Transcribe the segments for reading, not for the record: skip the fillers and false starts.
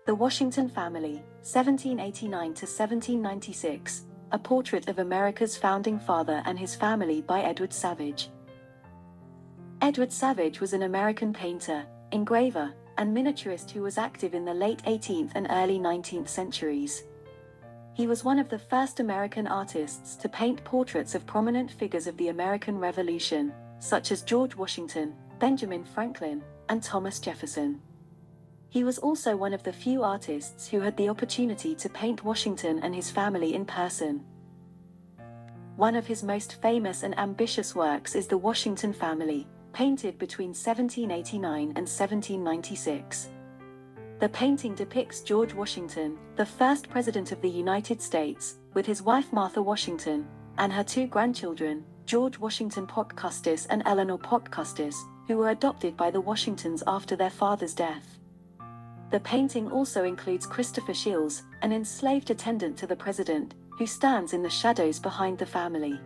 The Washington Family, 1789 to 1796, a portrait of America's founding father and his family by Edward Savage. Edward Savage was an American painter, engraver, and miniaturist who was active in the late 18th and early 19th centuries. He was one of the first American artists to paint portraits of prominent figures of the American Revolution, such as George Washington, Benjamin Franklin, and Thomas Jefferson. He was also one of the few artists who had the opportunity to paint Washington and his family in person. One of his most famous and ambitious works is The Washington Family, painted between 1789 and 1796. The painting depicts George Washington, the first President of the United States, with his wife Martha Washington, and her two grandchildren, George Washington Polk Custis and Eleanor Polk Custis, who were adopted by the Washingtons after their father's death. The painting also includes Christopher Shields, an enslaved attendant to the president, who stands in the shadows behind the family.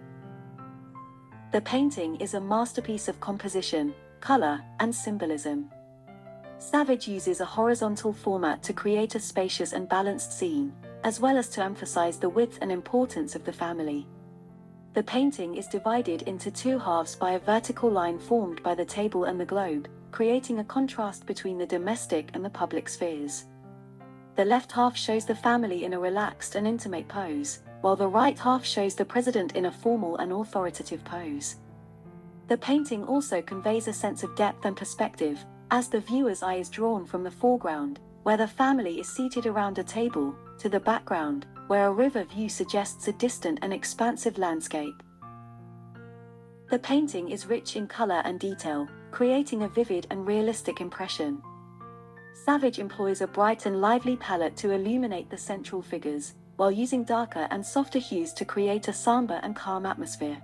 The painting is a masterpiece of composition, color, and symbolism. Savage uses a horizontal format to create a spacious and balanced scene, as well as to emphasize the width and importance of the family. The painting is divided into two halves by a vertical line formed by the table and the globe, creating a contrast between the domestic and the public spheres. The left half shows the family in a relaxed and intimate pose, while the right half shows the president in a formal and authoritative pose. The painting also conveys a sense of depth and perspective, as the viewer's eye is drawn from the foreground, where the family is seated around a table, to the background, where a river view suggests a distant and expansive landscape. The painting is rich in color and detail, creating a vivid and realistic impression. Savage employs a bright and lively palette to illuminate the central figures, while using darker and softer hues to create a somber and calm atmosphere.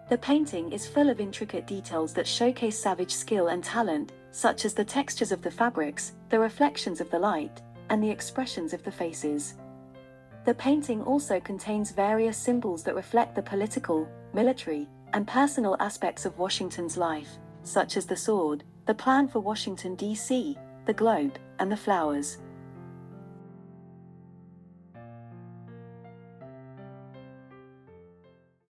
The painting is full of intricate details that showcase Savage's skill and talent, such as the textures of the fabrics, the reflections of the light, and the expressions of the faces. The painting also contains various symbols that reflect the political, military, and personal aspects of Washington's life, such as the sword, the plan for Washington, D.C., the globe, and the flowers.